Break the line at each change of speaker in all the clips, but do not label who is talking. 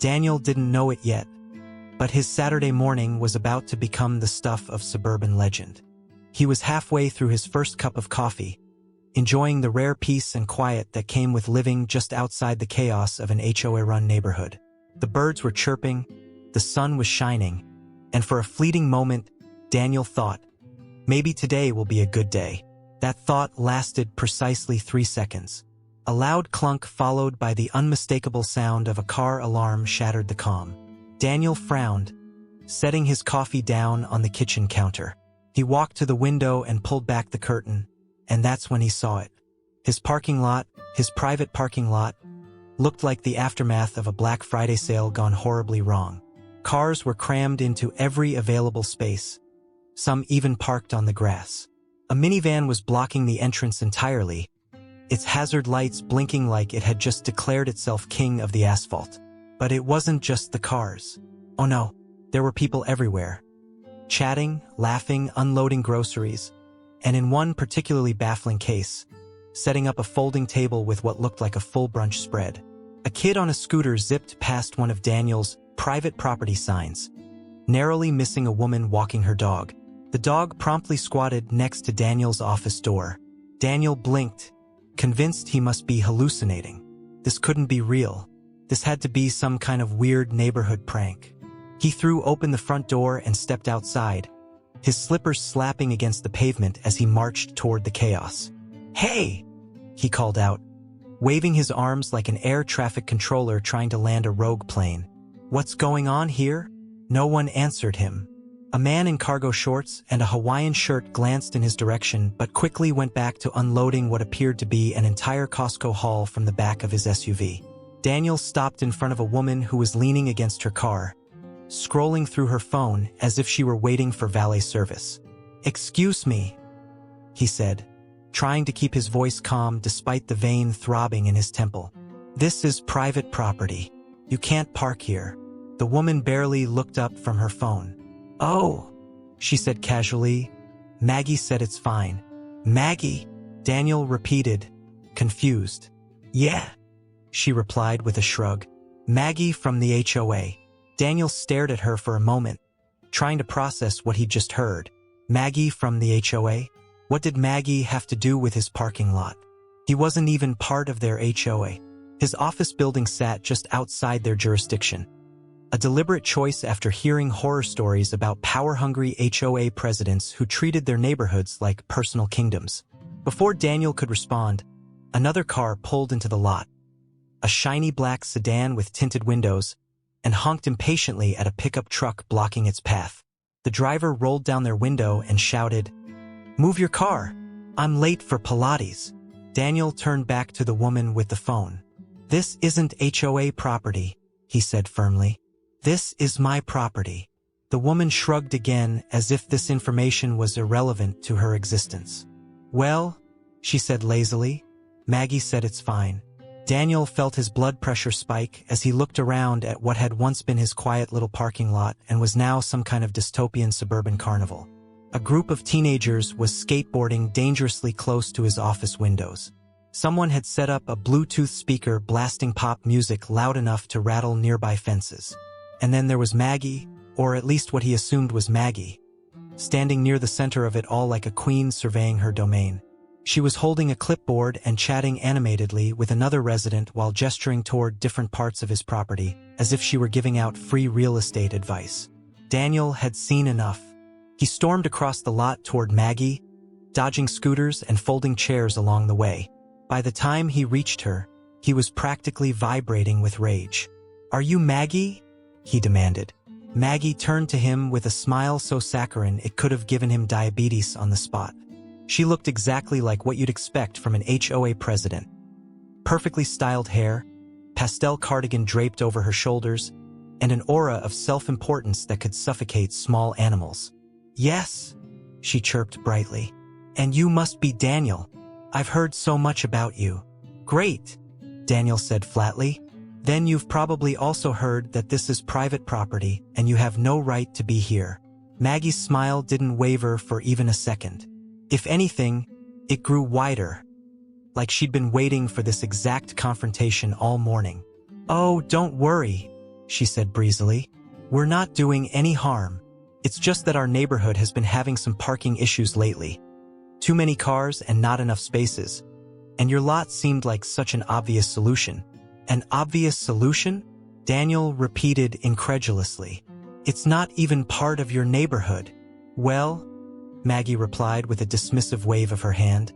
Daniel didn't know it yet, but his Saturday morning was about to become the stuff of suburban legend. He was halfway through his first cup of coffee, enjoying the rare peace and quiet that came with living just outside the chaos of an HOA-run neighborhood. The birds were chirping, the sun was shining, and for a fleeting moment, Daniel thought, maybe today will be a good day. That thought lasted precisely 3 seconds. A loud clunk followed by the unmistakable sound of a car alarm shattered the calm. Daniel frowned, setting his coffee down on the kitchen counter. He walked to the window and pulled back the curtain, and that's when he saw it. His parking lot, his private parking lot, looked like the aftermath of a Black Friday sale gone horribly wrong. Cars were crammed into every available space, some even parked on the grass. A minivan was blocking the entrance entirely, its hazard lights blinking like it had just declared itself king of the asphalt. But it wasn't just the cars. Oh no, there were people everywhere. Chatting, laughing, unloading groceries, and in one particularly baffling case, setting up a folding table with what looked like a full brunch spread. A kid on a scooter zipped past one of Daniel's private property signs, narrowly missing a woman walking her dog. The dog promptly squatted next to Daniel's office door. Daniel blinked, convinced he must be hallucinating. This couldn't be real. This had to be some kind of weird neighborhood prank. He threw open the front door and stepped outside, his slippers slapping against the pavement as he marched toward the chaos. "Hey!" he called out, waving his arms like an air traffic controller trying to land a rogue plane. "What's going on here?" No one answered him. A man in cargo shorts and a Hawaiian shirt glanced in his direction but quickly went back to unloading what appeared to be an entire Costco haul from the back of his SUV. Daniel stopped in front of a woman who was leaning against her car, scrolling through her phone as if she were waiting for valet service. "Excuse me," he said, trying to keep his voice calm despite the vein throbbing in his temple. "This is private property. You can't park here." The woman barely looked up from her phone. "Oh," she said casually. "Maggie said it's fine." "Maggie?" Daniel repeated, confused. "Yeah," she replied with a shrug. "Maggie from the HOA." Daniel stared at her for a moment, trying to process what he'd just heard. Maggie from the HOA? What did Maggie have to do with his parking lot? He wasn't even part of their HOA. His office building sat just outside their jurisdiction. A deliberate choice after hearing horror stories about power-hungry HOA presidents who treated their neighborhoods like personal kingdoms. Before Daniel could respond, another car pulled into the lot. A shiny black sedan with tinted windows, and honked impatiently at a pickup truck blocking its path. The driver rolled down their window and shouted, "Move your car! I'm late for Pilates." Daniel turned back to the woman with the phone. "This isn't HOA property," he said firmly. "This is my property." The woman shrugged again as if this information was irrelevant to her existence. "Well," she said lazily, "Maggie said it's fine." Daniel felt his blood pressure spike as he looked around at what had once been his quiet little parking lot and was now some kind of dystopian suburban carnival. A group of teenagers was skateboarding dangerously close to his office windows. Someone had set up a Bluetooth speaker blasting pop music loud enough to rattle nearby fences. And then there was Maggie, or at least what he assumed was Maggie, standing near the center of it all like a queen surveying her domain. She was holding a clipboard and chatting animatedly with another resident while gesturing toward different parts of his property, as if she were giving out free real estate advice. Daniel had seen enough. He stormed across the lot toward Maggie, dodging scooters and folding chairs along the way. By the time he reached her, he was practically vibrating with rage. "Are you Maggie?" he demanded. Maggie turned to him with a smile so saccharine it could have given him diabetes on the spot. She looked exactly like what you'd expect from an HOA president. Perfectly styled hair, pastel cardigan draped over her shoulders, and an aura of self-importance that could suffocate small animals. "Yes," she chirped brightly. "And you must be Daniel. I've heard so much about you." "Great," Daniel said flatly. "Then you've probably also heard that this is private property and you have no right to be here." Maggie's smile didn't waver for even a second. If anything, it grew wider, like she'd been waiting for this exact confrontation all morning. "Oh, don't worry," she said breezily. "We're not doing any harm. It's just that our neighborhood has been having some parking issues lately. Too many cars and not enough spaces. And your lot seemed like such an obvious solution." "An obvious solution?" Daniel repeated incredulously. "It's not even part of your neighborhood." "Well," Maggie replied with a dismissive wave of her hand,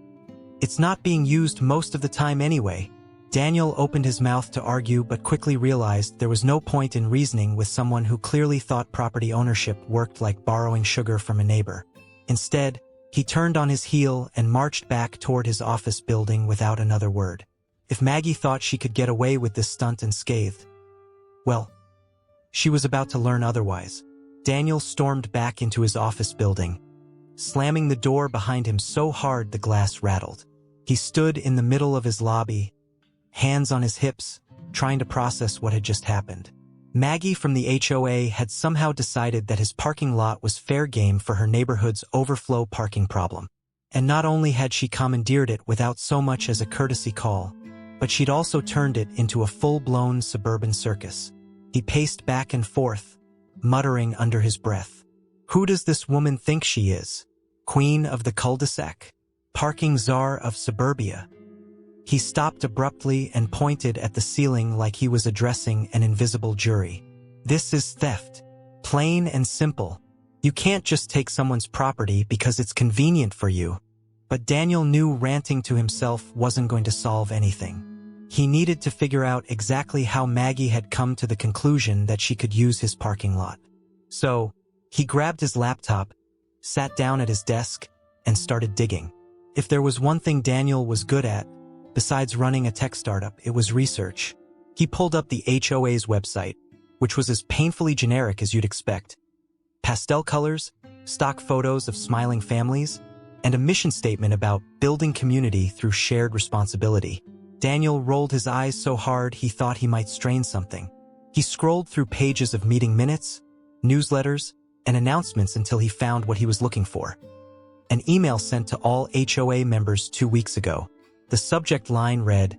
"it's not being used most of the time anyway." Daniel opened his mouth to argue but quickly realized there was no point in reasoning with someone who clearly thought property ownership worked like borrowing sugar from a neighbor. Instead, he turned on his heel and marched back toward his office building without another word. If Maggie thought she could get away with this stunt unscathed, well, she was about to learn otherwise. Daniel stormed back into his office building, slamming the door behind him so hard the glass rattled. He stood in the middle of his lobby, hands on his hips, trying to process what had just happened. Maggie from the HOA had somehow decided that his parking lot was fair game for her neighborhood's overflow parking problem. And not only had she commandeered it without so much as a courtesy call, but she'd also turned it into a full-blown suburban circus. He paced back and forth, muttering under his breath. Who does this woman think she is? Queen of the cul-de-sac? Parking czar of suburbia? He stopped abruptly and pointed at the ceiling like he was addressing an invisible jury. This is theft. Plain and simple. You can't just take someone's property because it's convenient for you. But Daniel knew ranting to himself wasn't going to solve anything. He needed to figure out exactly how Maggie had come to the conclusion that she could use his parking lot. So, he grabbed his laptop, sat down at his desk, and started digging. If there was one thing Daniel was good at, besides running a tech startup, it was research. He pulled up the HOA's website, which was as painfully generic as you'd expect. Pastel colors, stock photos of smiling families, and a mission statement about building community through shared responsibility. Daniel rolled his eyes so hard he thought he might strain something. He scrolled through pages of meeting minutes, newsletters, and announcements until he found what he was looking for. An email sent to all HOA members 2 weeks ago. The subject line read,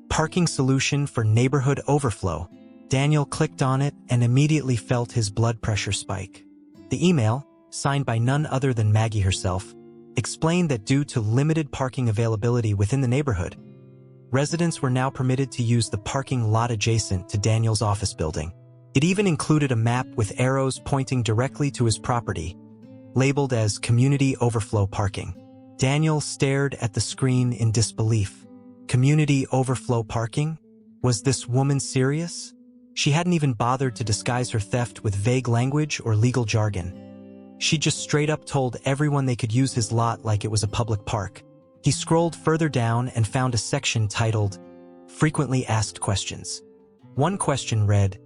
"Parking Solution for Neighborhood Overflow." Daniel clicked on it and immediately felt his blood pressure spike. The email, signed by none other than Maggie herself, explained that due to limited parking availability within the neighborhood, residents were now permitted to use the parking lot adjacent to Daniel's office building. It even included a map with arrows pointing directly to his property, labeled as Community Overflow Parking. Daniel stared at the screen in disbelief. Community overflow parking? Was this woman serious? She hadn't even bothered to disguise her theft with vague language or legal jargon. She just straight up told everyone they could use his lot like it was a public park. He scrolled further down and found a section titled, Frequently Asked Questions. One question read,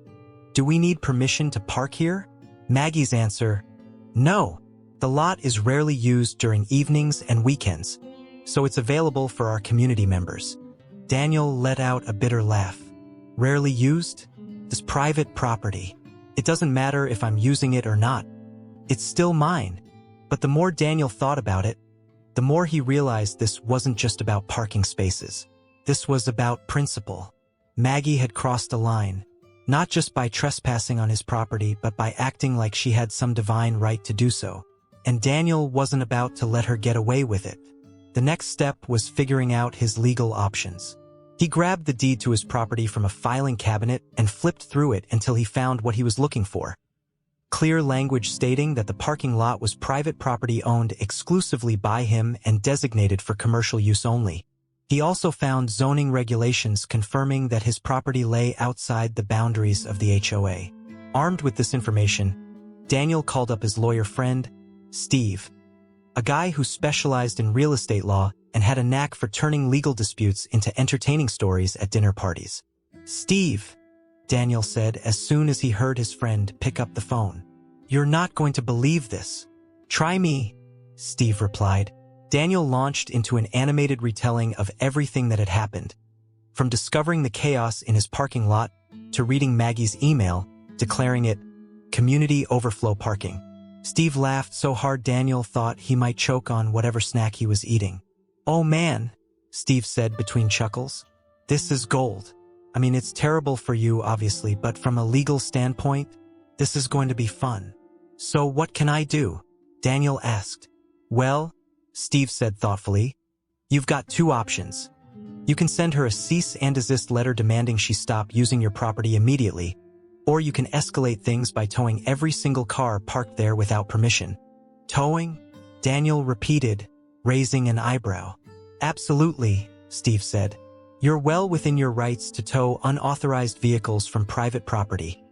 "Do we need permission to park here?" Maggie's answer, "No. The lot is rarely used during evenings and weekends, so it's available for our community members." Daniel let out a bitter laugh. Rarely used? This private property. It doesn't matter if I'm using it or not. It's still mine. But the more Daniel thought about it, the more he realized this wasn't just about parking spaces. This was about principle. Maggie had crossed a line, not just by trespassing on his property, but by acting like she had some divine right to do so. And Daniel wasn't about to let her get away with it. The next step was figuring out his legal options. He grabbed the deed to his property from a filing cabinet and flipped through it until he found what he was looking for. Clear language stating that the parking lot was private property owned exclusively by him and designated for commercial use only. He also found zoning regulations confirming that his property lay outside the boundaries of the HOA. Armed with this information, Daniel called up his lawyer friend, Steve, a guy who specialized in real estate law and had a knack for turning legal disputes into entertaining stories at dinner parties. "Steve," Daniel said as soon as he heard his friend pick up the phone. "You're not going to believe this." "Try me," Steve replied. Daniel launched into an animated retelling of everything that had happened, from discovering the chaos in his parking lot to reading Maggie's email, declaring it community overflow parking. Steve laughed so hard Daniel thought he might choke on whatever snack he was eating. "Oh man," Steve said between chuckles. "This is gold. I mean, it's terrible for you, obviously, but from a legal standpoint, this is going to be fun. So what can I do? Daniel asked. Well, Steve said thoughtfully, you've got two options. You can send her a cease and desist letter demanding she stop using your property immediately, or you can escalate things by towing every single car parked there without permission. Towing? Daniel repeated, raising an eyebrow. Absolutely, Steve said. You're well within your rights to tow unauthorized vehicles from private property,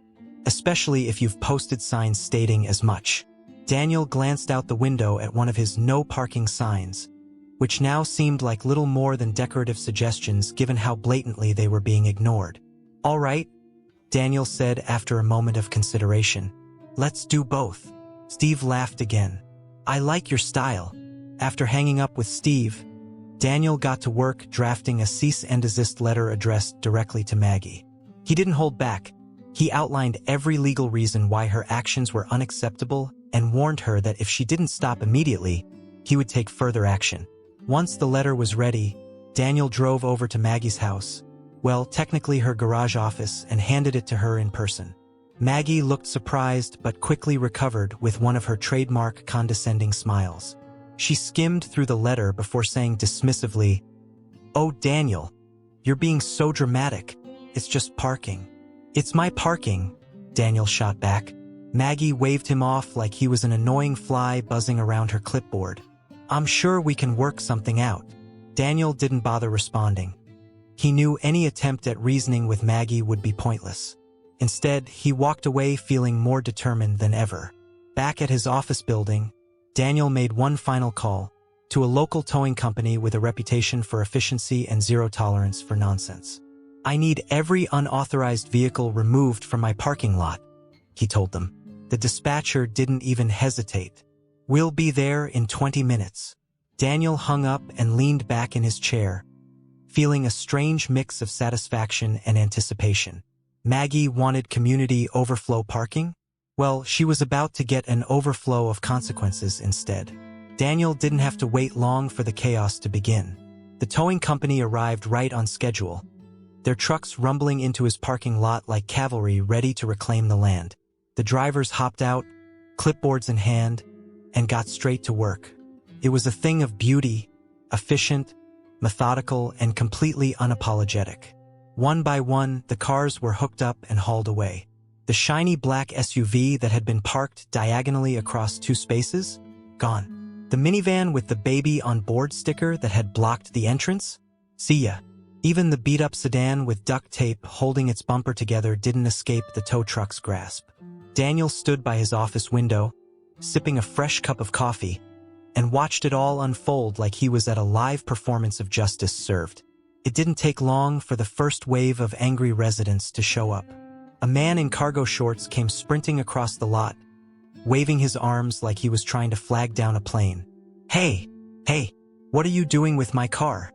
especially if you've posted signs stating as much. Daniel glanced out the window at one of his no parking signs, which now seemed like little more than decorative suggestions given how blatantly they were being ignored. All right, Daniel said after a moment of consideration. Let's do both. Steve laughed again. I like your style. After hanging up with Steve, Daniel got to work drafting a cease and desist letter addressed directly to Maggie. He didn't hold back. He outlined every legal reason why her actions were unacceptable and warned her that if she didn't stop immediately, he would take further action. Once the letter was ready, Daniel drove over to Maggie's house, well, technically her garage office, and handed it to her in person. Maggie looked surprised but quickly recovered with one of her trademark condescending smiles. She skimmed through the letter before saying dismissively, "Oh, Daniel, you're being so dramatic. It's just parking." "It's my parking," Daniel shot back. Maggie waved him off like he was an annoying fly buzzing around her clipboard. "I'm sure we can work something out." Daniel didn't bother responding. He knew any attempt at reasoning with Maggie would be pointless. Instead, he walked away feeling more determined than ever. Back at his office building, Daniel made one final call to a local towing company with a reputation for efficiency and zero tolerance for nonsense. "I need every unauthorized vehicle removed from my parking lot," he told them. The dispatcher didn't even hesitate. "We'll be there in 20 minutes. Daniel hung up and leaned back in his chair, feeling a strange mix of satisfaction and anticipation. Maggie wanted community overflow parking? Well, she was about to get an overflow of consequences instead. Daniel didn't have to wait long for the chaos to begin. The towing company arrived right on schedule, their trucks rumbling into his parking lot like cavalry ready to reclaim the land. The drivers hopped out, clipboards in hand, and got straight to work. It was a thing of beauty, efficient, methodical, and completely unapologetic. One by one, the cars were hooked up and hauled away. The shiny black SUV that had been parked diagonally across two spaces? Gone. The minivan with the baby on board sticker that had blocked the entrance? See ya. Even the beat-up sedan with duct tape holding its bumper together didn't escape the tow truck's grasp. Daniel stood by his office window, sipping a fresh cup of coffee, and watched it all unfold like he was at a live performance of justice served. It didn't take long for the first wave of angry residents to show up. A man in cargo shorts came sprinting across the lot, waving his arms like he was trying to flag down a plane. Hey, what are you doing with my car?"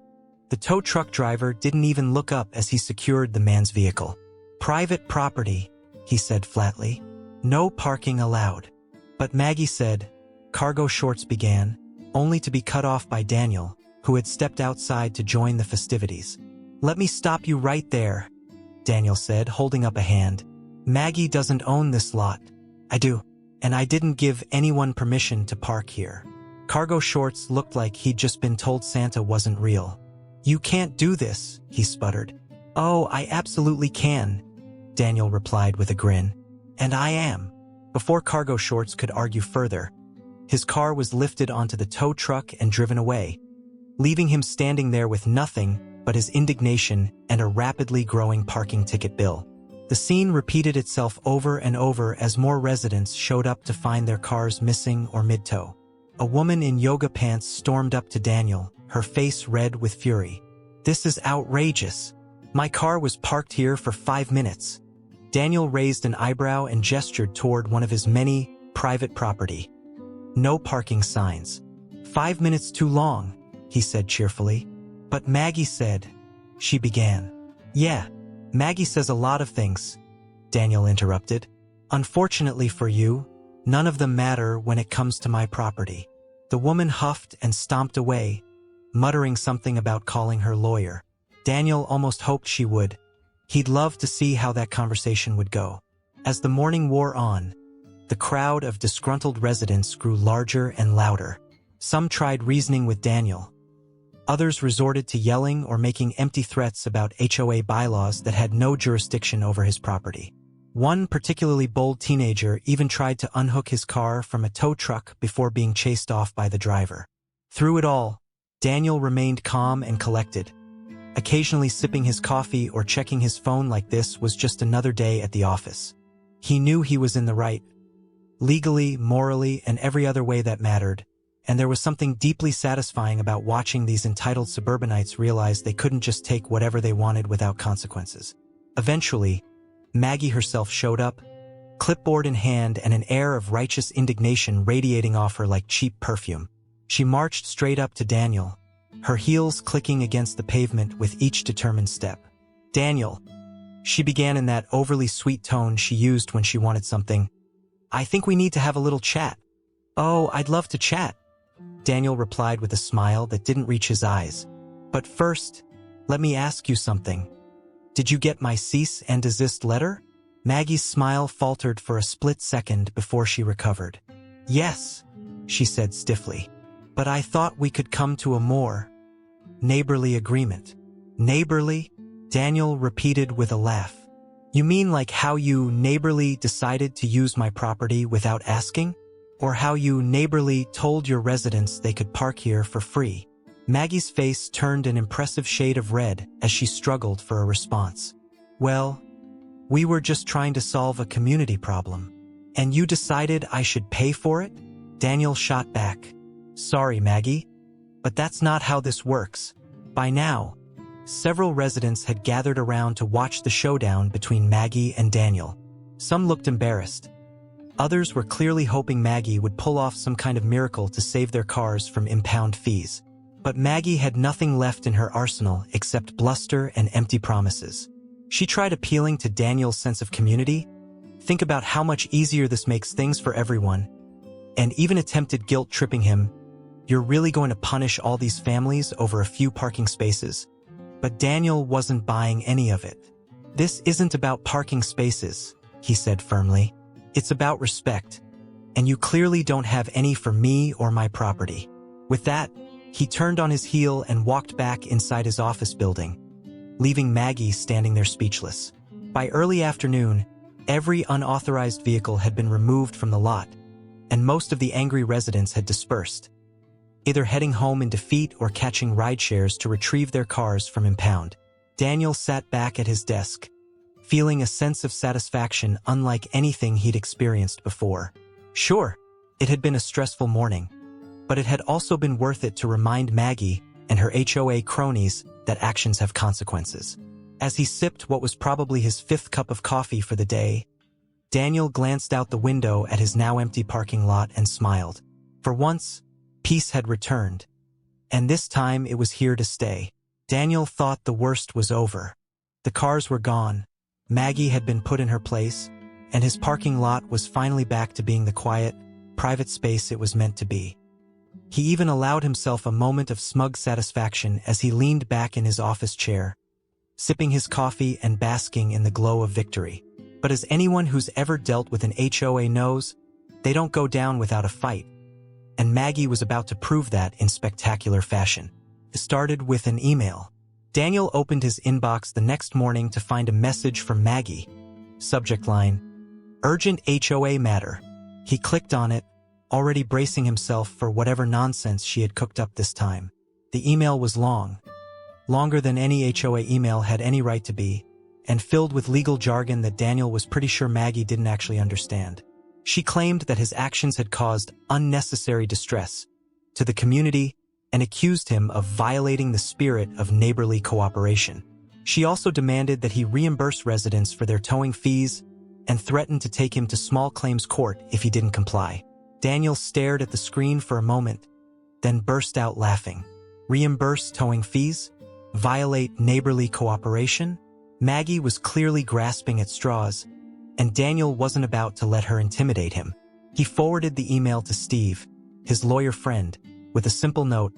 The tow truck driver didn't even look up as he secured the man's vehicle. "Private property," he said flatly. "No parking allowed." But Maggie said, cargo shorts began, only to be cut off by Daniel, who had stepped outside to join the festivities. "Let me stop you right there," Daniel said, holding up a hand. "Maggie doesn't own this lot. I do, and I didn't give anyone permission to park here." Cargo shorts looked like he'd just been told Santa wasn't real. "You can't do this," he sputtered. "Oh, I absolutely can," Daniel replied with a grin. "And I am." Before cargo shorts could argue further, his car was lifted onto the tow truck and driven away, leaving him standing there with nothing but his indignation and a rapidly growing parking ticket bill. The scene repeated itself over and over as more residents showed up to find their cars missing or mid-tow. A woman in yoga pants stormed up to Daniel, her face red with fury. "This is outrageous. My car was parked here for 5 minutes." Daniel raised an eyebrow and gestured toward one of his many private property. "No parking signs. 5 minutes too long," he said cheerfully. "But Maggie said," she began. "Yeah, Maggie says a lot of things," Daniel interrupted. "Unfortunately for you, none of them matter when it comes to my property." The woman huffed and stomped away, muttering something about calling her lawyer. Daniel almost hoped she would. He'd love to see how that conversation would go. As the morning wore on, the crowd of disgruntled residents grew larger and louder. Some tried reasoning with Daniel. Others resorted to yelling or making empty threats about HOA bylaws that had no jurisdiction over his property. One particularly bold teenager even tried to unhook his car from a tow truck before being chased off by the driver. Through it all, Daniel remained calm and collected. Occasionally sipping his coffee or checking his phone like this was just another day at the office. He knew he was in the right, legally, morally, and every other way that mattered, and there was something deeply satisfying about watching these entitled suburbanites realize they couldn't just take whatever they wanted without consequences. Eventually, Maggie herself showed up, clipboard in hand and an air of righteous indignation radiating off her like cheap perfume. She marched straight up to Daniel, her heels clicking against the pavement with each determined step. "Daniel," she began in that overly sweet tone she used when she wanted something, "I think we need to have a little chat." "Oh, I'd love to chat," Daniel replied with a smile that didn't reach his eyes. "But first, let me ask you something. Did you get my cease and desist letter?" Maggie's smile faltered for a split second before she recovered. "Yes," she said stiffly. "But I thought we could come to a more neighborly agreement." "Neighborly?" Daniel repeated with a laugh. "You mean like how you neighborly decided to use my property without asking? Or how you neighborly told your residents they could park here for free?" Maggie's face turned an impressive shade of red as she struggled for a response. "Well, we were just trying to solve a community problem. And you decided I should pay for it?" Daniel shot back. "Sorry, Maggie, but that's not how this works." By now, several residents had gathered around to watch the showdown between Maggie and Daniel. Some looked embarrassed. Others were clearly hoping Maggie would pull off some kind of miracle to save their cars from impound fees. But Maggie had nothing left in her arsenal except bluster and empty promises. She tried appealing to Daniel's sense of community. "Think about how much easier this makes things for everyone," and even attempted guilt-tripping him. "You're really going to punish all these families over a few parking spaces?" But Daniel wasn't buying any of it. "This isn't about parking spaces," he said firmly. "It's about respect, and you clearly don't have any for me or my property." With that, he turned on his heel and walked back inside his office building, leaving Maggie standing there speechless. By early afternoon, every unauthorized vehicle had been removed from the lot, and most of the angry residents had dispersed, either heading home in defeat or catching rideshares to retrieve their cars from impound. Daniel sat back at his desk, feeling a sense of satisfaction unlike anything he'd experienced before. Sure, it had been a stressful morning, but it had also been worth it to remind Maggie and her HOA cronies that actions have consequences. As he sipped what was probably his fifth cup of coffee for the day, Daniel glanced out the window at his now empty parking lot and smiled. For once, peace had returned, and this time it was here to stay. Daniel thought the worst was over. The cars were gone, Maggie had been put in her place, and his parking lot was finally back to being the quiet, private space it was meant to be. He even allowed himself a moment of smug satisfaction as he leaned back in his office chair, sipping his coffee and basking in the glow of victory. But as anyone who's ever dealt with an HOA knows, they don't go down without a fight. And Maggie was about to prove that in spectacular fashion. It started with an email. Daniel opened his inbox the next morning to find a message from Maggie. Subject line, "Urgent HOA matter." He clicked on it, already bracing himself for whatever nonsense she had cooked up this time. The email was long, longer than any HOA email had any right to be, and filled with legal jargon that Daniel was pretty sure Maggie didn't actually understand. She claimed that his actions had caused unnecessary distress to the community and accused him of violating the spirit of neighborly cooperation. She also demanded that he reimburse residents for their towing fees and threatened to take him to small claims court if he didn't comply. Daniel stared at the screen for a moment, then burst out laughing. Reimburse towing fees? Violate neighborly cooperation? Maggie was clearly grasping at straws, and Daniel wasn't about to let her intimidate him. He forwarded the email to Steve, his lawyer friend, with a simple note,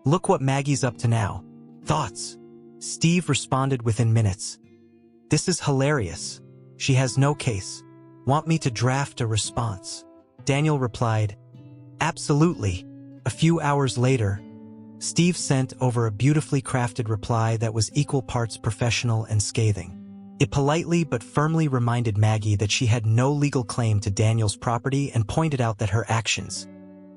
"Look what Maggie's up to now. Thoughts?" Steve responded within minutes. This is hilarious. She has no case. Want me to draft a response?" Daniel replied, "Absolutely." A few hours later, Steve sent over a beautifully crafted reply that was equal parts professional and scathing. It politely but firmly reminded Maggie that she had no legal claim to Daniel's property and pointed out that her actions,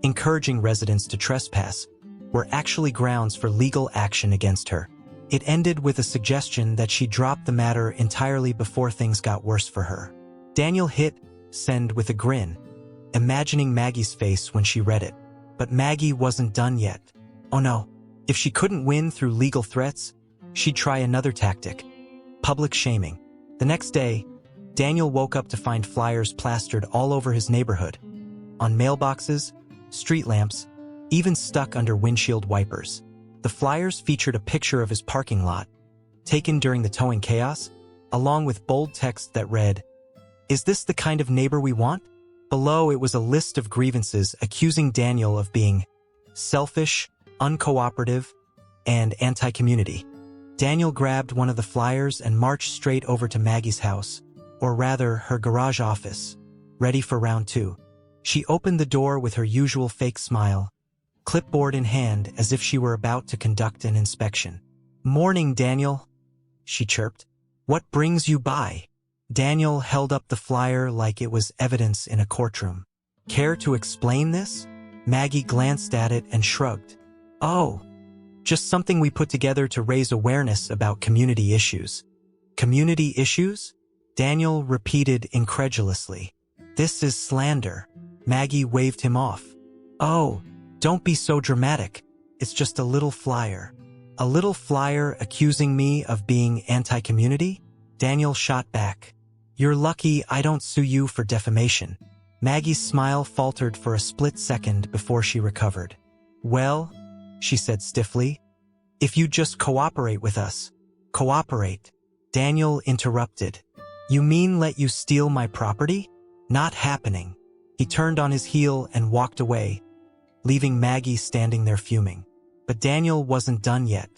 encouraging residents to trespass, were actually grounds for legal action against her. It ended with a suggestion that she drop the matter entirely before things got worse for her. Daniel hit send with a grin, imagining Maggie's face when she read it. But Maggie wasn't done yet. Oh no, if she couldn't win through legal threats, she'd try another tactic: public shaming. The next day, Daniel woke up to find flyers plastered all over his neighborhood, on mailboxes, street lamps, even stuck under windshield wipers. The flyers featured a picture of his parking lot, taken during the towing chaos, along with bold text that read, "Is this the kind of neighbor we want?" Below it was a list of grievances accusing Daniel of being selfish, uncooperative, and anti-community. Daniel grabbed one of the flyers and marched straight over to Maggie's house, or rather her garage office, ready for round two. She opened the door with her usual fake smile, clipboard in hand as if she were about to conduct an inspection. "Morning, Daniel," she chirped. "What brings you by?" Daniel held up the flyer like it was evidence in a courtroom. "Care to explain this?" Maggie glanced at it and shrugged. "Oh, just something we put together to raise awareness about community issues." "Community issues?" Daniel repeated incredulously. "This is slander." Maggie waved him off. "Oh, don't be so dramatic. It's just a little flyer." "A little flyer accusing me of being anti-community?" Daniel shot back. "You're lucky I don't sue you for defamation." Maggie's smile faltered for a split second before she recovered. "Well," she said stiffly, "if you just cooperate with us." "Cooperate?" Daniel interrupted. "You mean let you steal my property?" "Not happening." He turned on his heel and walked away, leaving Maggie standing there fuming. But Daniel wasn't done yet.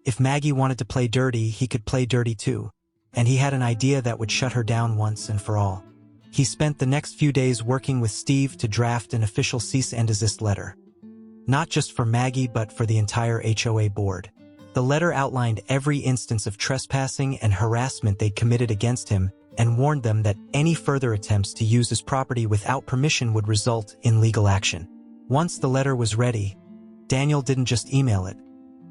If Maggie wanted to play dirty, he could play dirty too. And he had an idea that would shut her down once and for all. He spent the next few days working with Steve to draft an official cease and desist letter. Not just for Maggie, but for the entire HOA board. The letter outlined every instance of trespassing and harassment they'd committed against him and warned them that any further attempts to use his property without permission would result in legal action. Once the letter was ready, Daniel didn't just email it.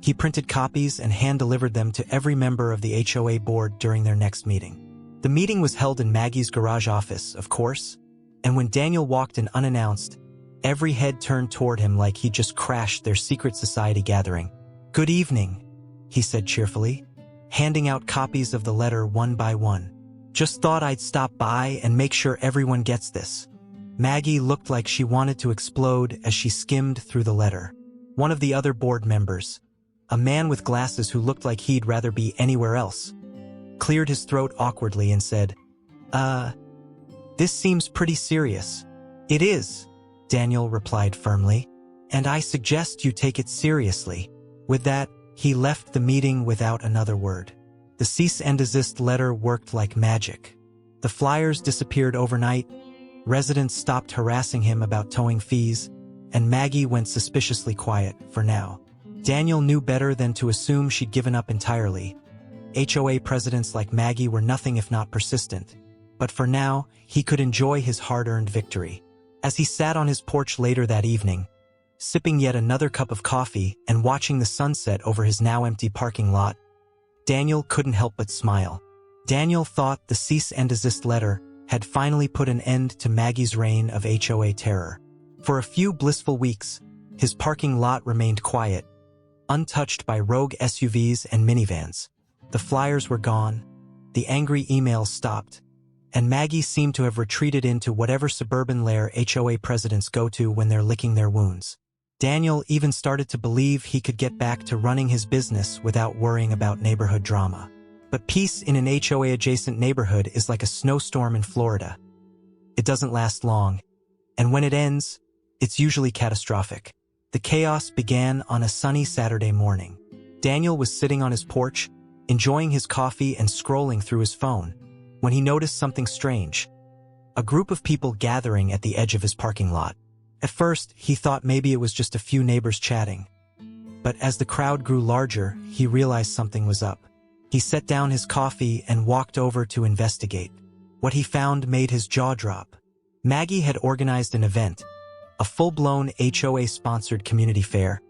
He printed copies and hand-delivered them to every member of the HOA board during their next meeting. The meeting was held in Maggie's garage office, of course, and when Daniel walked in unannounced, every head turned toward him like he'd just crashed their secret society gathering. "Good evening," he said cheerfully, handing out copies of the letter one by one. "Just thought I'd stop by and make sure everyone gets this." Maggie looked like she wanted to explode as she skimmed through the letter. One of the other board members, a man with glasses who looked like he'd rather be anywhere else, cleared his throat awkwardly and said, This seems pretty serious." "It is," Daniel replied firmly, "and I suggest you take it seriously." With that, he left the meeting without another word. The cease and desist letter worked like magic. The flyers disappeared overnight, residents stopped harassing him about towing fees, and Maggie went suspiciously quiet, for now. Daniel knew better than to assume she'd given up entirely. HOA presidents like Maggie were nothing if not persistent. But for now, he could enjoy his hard-earned victory. As he sat on his porch later that evening, sipping yet another cup of coffee and watching the sunset over his now-empty parking lot, Daniel couldn't help but smile. Daniel thought the cease and desist letter had finally put an end to Maggie's reign of HOA terror. For a few blissful weeks, his parking lot remained quiet, untouched by rogue SUVs and minivans. The flyers were gone, the angry emails stopped, and Maggie seemed to have retreated into whatever suburban lair HOA presidents go to when they're licking their wounds. Daniel even started to believe he could get back to running his business without worrying about neighborhood drama. But peace in an HOA-adjacent neighborhood is like a snowstorm in Florida. It doesn't last long, and when it ends, it's usually catastrophic. The chaos began on a sunny Saturday morning. Daniel was sitting on his porch, enjoying his coffee and scrolling through his phone, when he noticed something strange. A group of people gathering at the edge of his parking lot. At first, he thought maybe it was just a few neighbors chatting. But as the crowd grew larger, he realized something was up. He set down his coffee and walked over to investigate. What he found made his jaw drop. Maggie had organized an event, a full-blown HOA-sponsored community fair,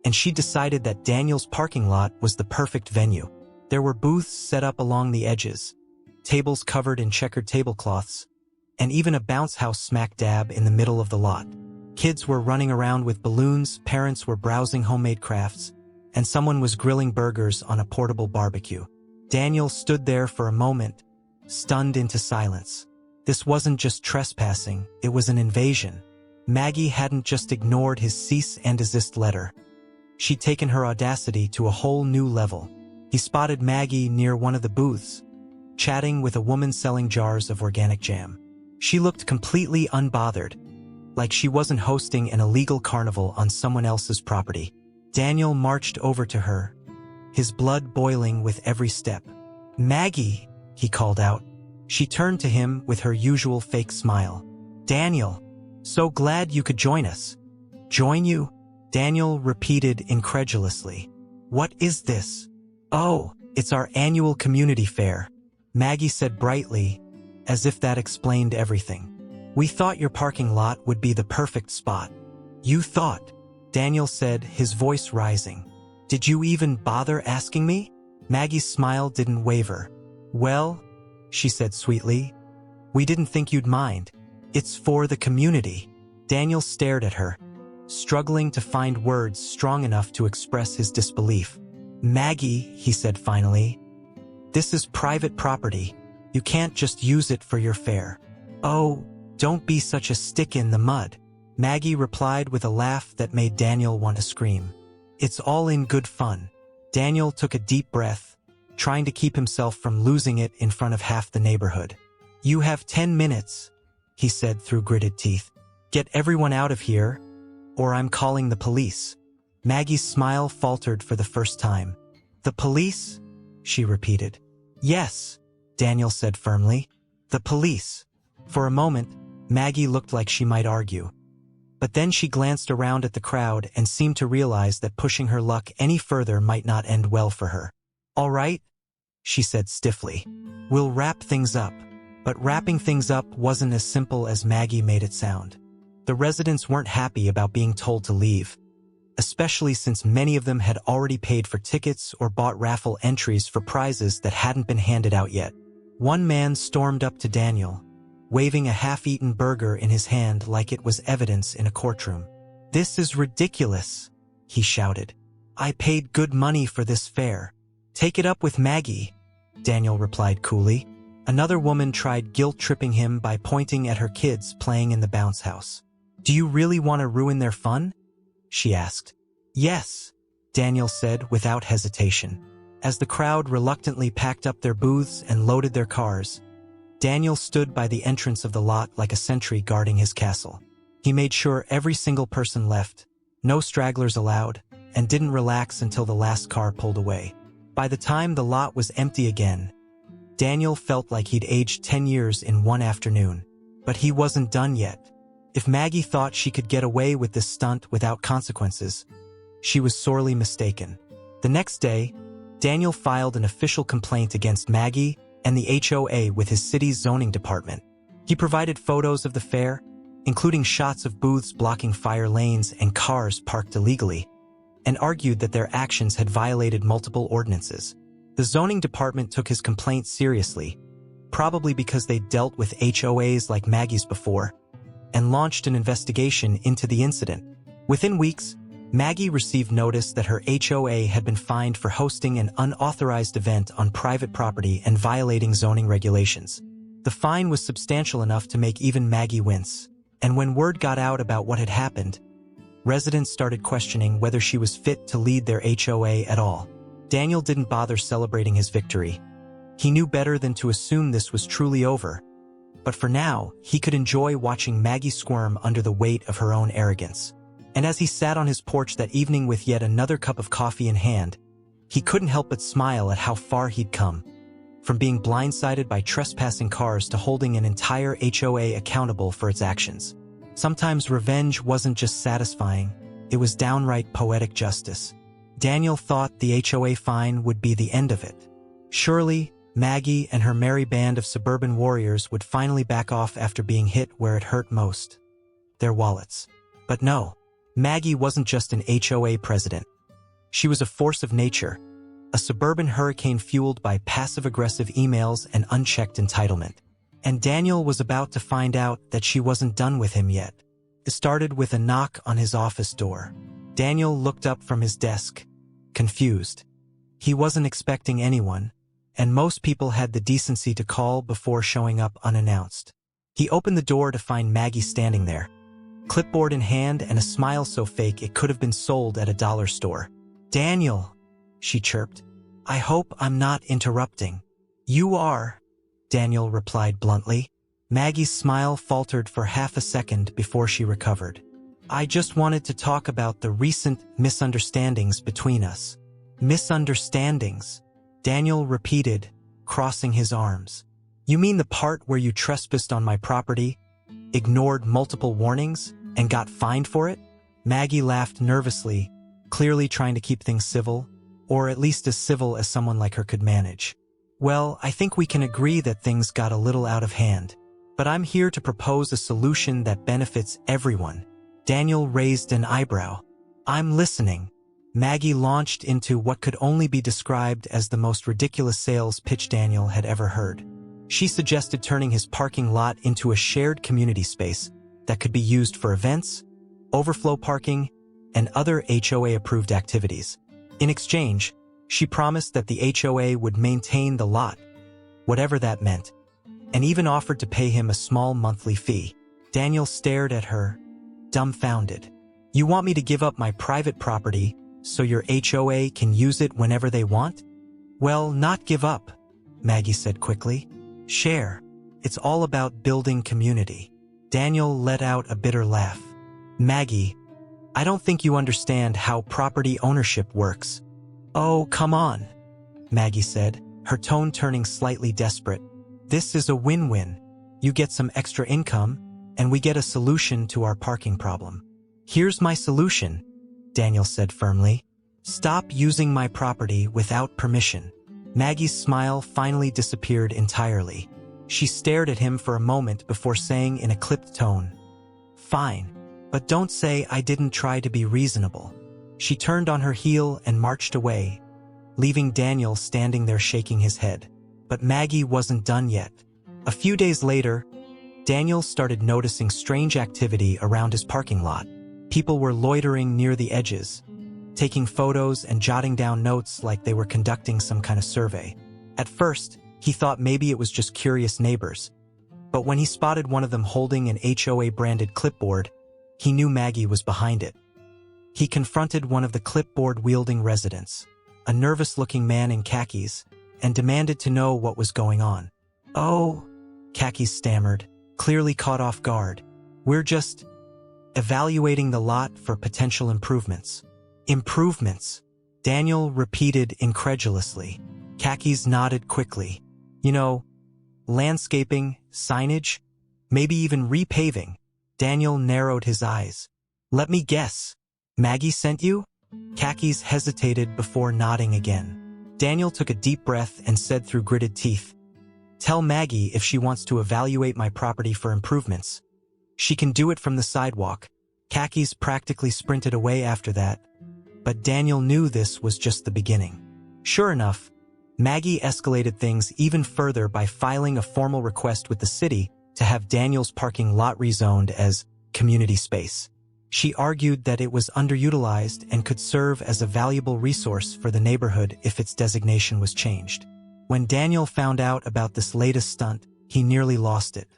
and she decided that Daniel's parking lot was the perfect venue. There were booths set up along the edges, tables covered in checkered tablecloths, and even a bounce house smack dab in the middle of the lot. Kids were running around with balloons, parents were browsing homemade crafts, and someone was grilling burgers on a portable barbecue. Daniel stood there for a moment, stunned into silence. This wasn't just trespassing, it was an invasion. Maggie hadn't just ignored his cease and desist letter. She'd taken her audacity to a whole new level. He spotted Maggie near one of the booths, chatting with a woman selling jars of organic jam. She looked completely unbothered, like she wasn't hosting an illegal carnival on someone else's property. Daniel marched over to her, his blood boiling with every step. "Maggie," he called out. She turned to him with her usual fake smile. "Daniel, so glad you could join us." "Join you?" Daniel repeated incredulously. "What is this?" "Oh, it's our annual community fair," Maggie said brightly, as if that explained everything. "We thought your parking lot would be the perfect spot." "You thought?" Daniel said, his voice rising. "Did you even bother asking me?" Maggie's smile didn't waver. "Well," she said sweetly, "we didn't think you'd mind. It's for the community." Daniel stared at her, struggling to find words strong enough to express his disbelief. "Maggie," he said finally, "this is private property. You can't just use it for your fair." "Oh, don't be such a stick in the mud," Maggie replied with a laugh that made Daniel want to scream. "It's all in good fun." Daniel took a deep breath, trying to keep himself from losing it in front of half the neighborhood. "You have 10 minutes, he said through gritted teeth. "Get everyone out of here, or I'm calling the police." Maggie's smile faltered for the first time. "The police?" she repeated. "Yes," Daniel said firmly. "The police." For a moment, Maggie looked like she might argue. But then she glanced around at the crowd and seemed to realize that pushing her luck any further might not end well for her. "All right," she said stiffly. "We'll wrap things up." But wrapping things up wasn't as simple as Maggie made it sound. The residents weren't happy about being told to leave, especially since many of them had already paid for tickets or bought raffle entries for prizes that hadn't been handed out yet. One man stormed up to Daniel, waving a half-eaten burger in his hand like it was evidence in a courtroom. "This is ridiculous," he shouted. "I paid good money for this fair." "Take it up with Maggie," Daniel replied coolly. Another woman tried guilt-tripping him by pointing at her kids playing in the bounce house. "Do you really want to ruin their fun?" she asked. "Yes," Daniel said without hesitation. As the crowd reluctantly packed up their booths and loaded their cars, Daniel stood by the entrance of the lot like a sentry guarding his castle. He made sure every single person left, no stragglers allowed, and didn't relax until the last car pulled away. By the time the lot was empty again, Daniel felt like he'd aged 10 years in one afternoon. But he wasn't done yet. If Maggie thought she could get away with this stunt without consequences, she was sorely mistaken. The next day, Daniel filed an official complaint against Maggie and the HOA with his city's zoning department. He provided photos of the fair, including shots of booths blocking fire lanes and cars parked illegally, and argued that their actions had violated multiple ordinances. The zoning department took his complaint seriously, probably because they dealt with HOAs like Maggie's before, and launched an investigation into the incident. Within weeks, Maggie received notice that her HOA had been fined for hosting an unauthorized event on private property and violating zoning regulations. The fine was substantial enough to make even Maggie wince, and when word got out about what had happened, residents started questioning whether she was fit to lead their HOA at all. Daniel didn't bother celebrating his victory. He knew better than to assume this was truly over. But for now, he could enjoy watching Maggie squirm under the weight of her own arrogance. And as he sat on his porch that evening with yet another cup of coffee in hand, He couldn't help but smile at how far he'd come. From being blindsided by trespassing cars to holding an entire HOA accountable for its actions. Sometimes revenge wasn't just satisfying, it was downright poetic justice. Daniel thought the HOA fine would be the end of it. Surely, Maggie and her merry band of suburban warriors would finally back off after being hit where it hurt most. Their wallets. But no, Maggie wasn't just an HOA president. She was a force of nature, a suburban hurricane fueled by passive-aggressive emails and unchecked entitlement. And Daniel was about to find out that she wasn't done with him yet. It started with a knock on his office door. Daniel looked up from his desk, confused. He wasn't expecting anyone, and most people had the decency to call before showing up unannounced. He opened the door to find Maggie standing there, clipboard in hand and a smile so fake it could have been sold at a dollar store. "Daniel," she chirped, "I hope I'm not interrupting." "You are," Daniel replied bluntly. Maggie's smile faltered for half a second before she recovered. "I just wanted to talk about the recent misunderstandings between us." "Misunderstandings?" Daniel repeated, crossing his arms. "You mean the part where you trespassed on my property, ignored multiple warnings, and got fined for it?" Maggie laughed nervously, clearly trying to keep things civil, or at least as civil as someone like her could manage. "Well, I think we can agree that things got a little out of hand. But I'm here to propose a solution that benefits everyone." Daniel raised an eyebrow. "I'm listening." Maggie launched into what could only be described as the most ridiculous sales pitch Daniel had ever heard. She suggested turning his parking lot into a shared community space that could be used for events, overflow parking, and other HOA-approved activities. In exchange, she promised that the HOA would maintain the lot, whatever that meant, and even offered to pay him a small monthly fee. Daniel stared at her, dumbfounded. "You want me to give up my private property so your HOA can use it whenever they want?" "Well, not give up," Maggie said quickly. "Share. It's all about building community." Daniel let out a bitter laugh. "Maggie, I don't think you understand how property ownership works." "Oh, come on," Maggie said, her tone turning slightly desperate. "This is a win-win. You get some extra income, and we get a solution to our parking problem." "Here's my solution," Daniel said firmly. "Stop using my property without permission." Maggie's smile finally disappeared entirely. She stared at him for a moment before saying in a clipped tone, "Fine, but don't say I didn't try to be reasonable." She turned on her heel and marched away, leaving Daniel standing there shaking his head. But Maggie wasn't done yet. A few days later, Daniel started noticing strange activity around his parking lot. People were loitering near the edges, taking photos and jotting down notes like they were conducting some kind of survey. At first, he thought maybe it was just curious neighbors. But when he spotted one of them holding an HOA-branded clipboard, he knew Maggie was behind it. He confronted one of the clipboard-wielding residents, a nervous-looking man in khakis, and demanded to know what was going on. "Oh," Khakis stammered, clearly caught off guard. "We're just evaluating the lot for potential improvements." "Improvements?" Daniel repeated incredulously. Khakis nodded quickly. "You know, landscaping, signage, maybe even repaving." Daniel narrowed his eyes. "Let me guess. Maggie sent you?" Khakis hesitated before nodding again. Daniel took a deep breath and said through gritted teeth, "Tell Maggie if she wants to evaluate my property for improvements. She can do it from the sidewalk." Khakis practically sprinted away after that, but Daniel knew this was just the beginning. Sure enough, Maggie escalated things even further by filing a formal request with the city to have Daniel's parking lot rezoned as community space. She argued that it was underutilized and could serve as a valuable resource for the neighborhood if its designation was changed. When Daniel found out about this latest stunt, he nearly lost it.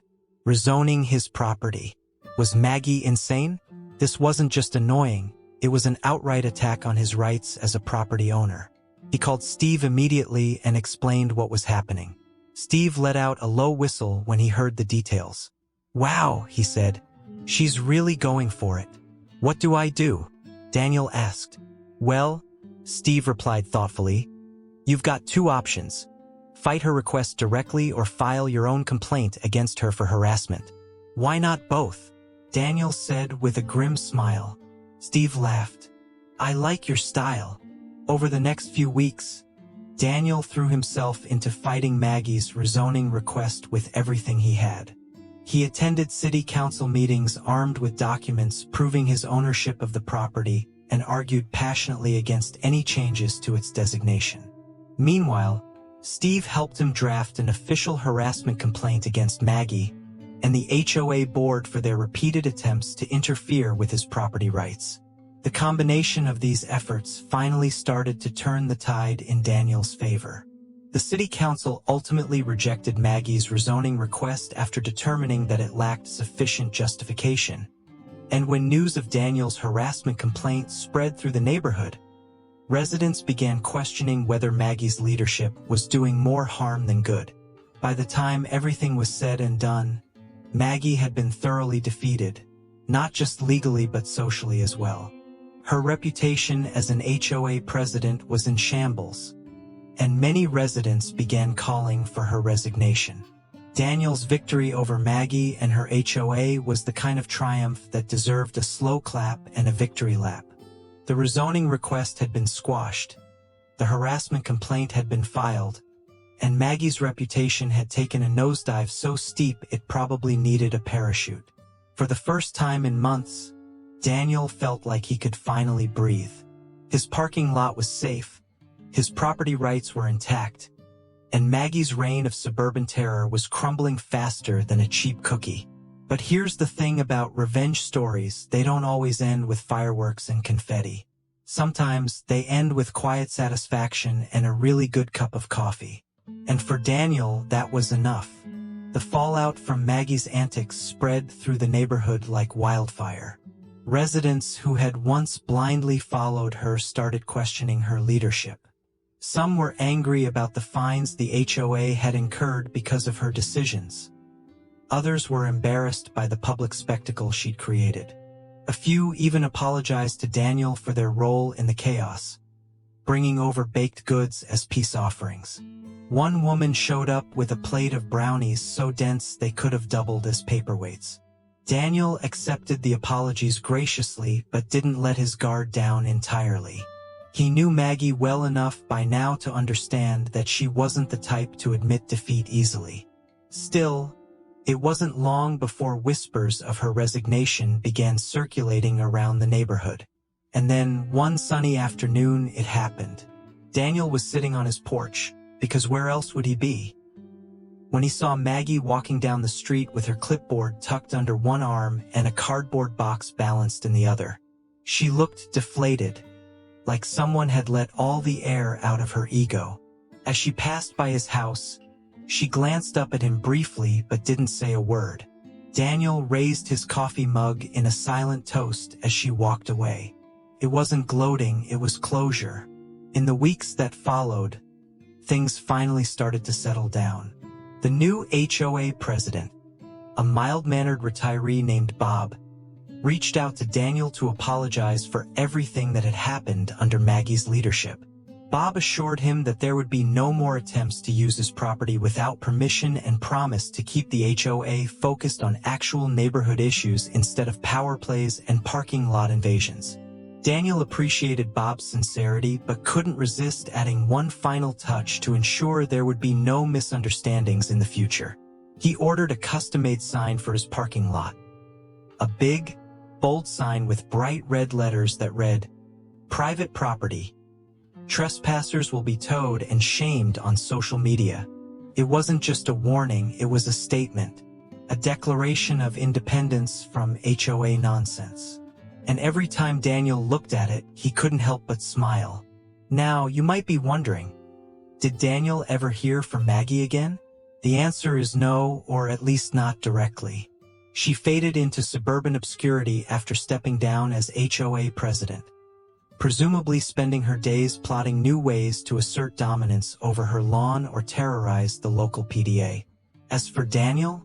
Rezoning his property. Was Maggie insane? This wasn't just annoying, it was an outright attack on his rights as a property owner. He called Steve immediately and explained what was happening. Steve let out a low whistle when he heard the details. "Wow," he said. "She's really going for it." "What do I do?" Daniel asked. "Well, Steve replied thoughtfully. You've got two options. Fight her request directly or file your own complaint against her for harassment. Why not both? Daniel said with a grim smile. Steve laughed. I like your style. Over the next few weeks, Daniel threw himself into fighting Maggie's rezoning request with everything he had. He attended city council meetings armed with documents proving his ownership of the property and argued passionately against any changes to its designation. Meanwhile, Steve helped him draft an official harassment complaint against Maggie and the HOA board for their repeated attempts to interfere with his property rights. The combination of these efforts finally started to turn the tide in Daniel's favor. The city council ultimately rejected Maggie's rezoning request after determining that it lacked sufficient justification. And when news of Daniel's harassment complaint spread through the neighborhood, residents began questioning whether Maggie's leadership was doing more harm than good. By the time everything was said and done, Maggie had been thoroughly defeated, not just legally but socially as well. Her reputation as an HOA president was in shambles, and many residents began calling for her resignation. Daniel's victory over Maggie and her HOA was the kind of triumph that deserved a slow clap and a victory lap. The rezoning request had been squashed, the harassment complaint had been filed, and Maggie's reputation had taken a nosedive so steep it probably needed a parachute. For the first time in months, Daniel felt like he could finally breathe. His parking lot was safe, his property rights were intact, and Maggie's reign of suburban terror was crumbling faster than a cheap cookie. But here's the thing about revenge stories, they don't always end with fireworks and confetti. Sometimes they end with quiet satisfaction and a really good cup of coffee. And for Daniel, that was enough. The fallout from Maggie's antics spread through the neighborhood like wildfire. Residents who had once blindly followed her started questioning her leadership. Some were angry about the fines the HOA had incurred because of her decisions. Others were embarrassed by the public spectacle she'd created. A few even apologized to Daniel for their role in the chaos, bringing over baked goods as peace offerings. One woman showed up with a plate of brownies so dense they could have doubled as paperweights. Daniel accepted the apologies graciously but didn't let his guard down entirely. He knew Maggie well enough by now to understand that she wasn't the type to admit defeat easily. Still, it wasn't long before whispers of her resignation began circulating around the neighborhood. And then, one sunny afternoon, it happened. Daniel was sitting on his porch, because where else would he be? When he saw Maggie walking down the street with her clipboard tucked under one arm and a cardboard box balanced in the other. She looked deflated, like someone had let all the air out of her ego. As she passed by his house, she glanced up at him briefly but didn't say a word. Daniel raised his coffee mug in a silent toast as she walked away. It wasn't gloating, it was closure. In the weeks that followed, things finally started to settle down. The new HOA president, a mild-mannered retiree named Bob, reached out to Daniel to apologize for everything that had happened under Maggie's leadership. Bob assured him that there would be no more attempts to use his property without permission and promised to keep the HOA focused on actual neighborhood issues instead of power plays and parking lot invasions. Daniel appreciated Bob's sincerity but couldn't resist adding one final touch to ensure there would be no misunderstandings in the future. He ordered a custom-made sign for his parking lot. A big, bold sign with bright red letters that read, "Private property. Trespassers will be towed and shamed on social media." It wasn't just a warning, it was a statement, a declaration of independence from HOA nonsense. And every time Daniel looked at it, he couldn't help but smile. Now, you might be wondering, did Daniel ever hear from Maggie again? The answer is no, or at least not directly. She faded into suburban obscurity after stepping down as HOA president, presumably spending her days plotting new ways to assert dominance over her lawn or terrorize the local PDA. As for Daniel,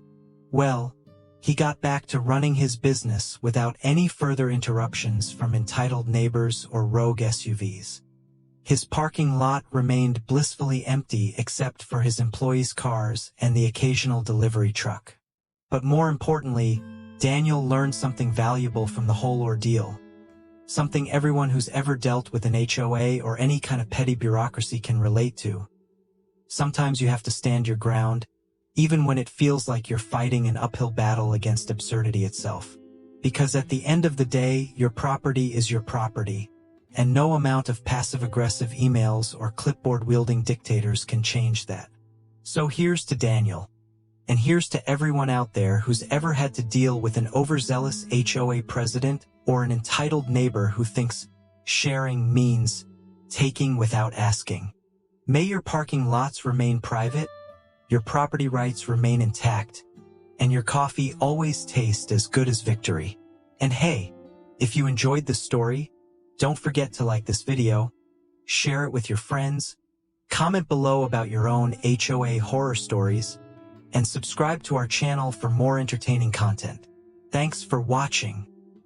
well, he got back to running his business without any further interruptions from entitled neighbors or rogue SUVs. His parking lot remained blissfully empty except for his employees' cars and the occasional delivery truck. But more importantly, Daniel learned something valuable from the whole ordeal. Something everyone who's ever dealt with an HOA or any kind of petty bureaucracy can relate to. Sometimes you have to stand your ground, even when it feels like you're fighting an uphill battle against absurdity itself. Because at the end of the day, your property is your property, and no amount of passive-aggressive emails or clipboard-wielding dictators can change that. So here's to Daniel. And here's to everyone out there who's ever had to deal with an overzealous HOA president or an entitled neighbor who thinks sharing means taking without asking. May your parking lots remain private, your property rights remain intact, and your coffee always taste as good as victory. And hey, if you enjoyed this story, don't forget to like this video, share it with your friends, comment below about your own HOA horror stories, and subscribe to our channel for more entertaining content. Thanks for watching.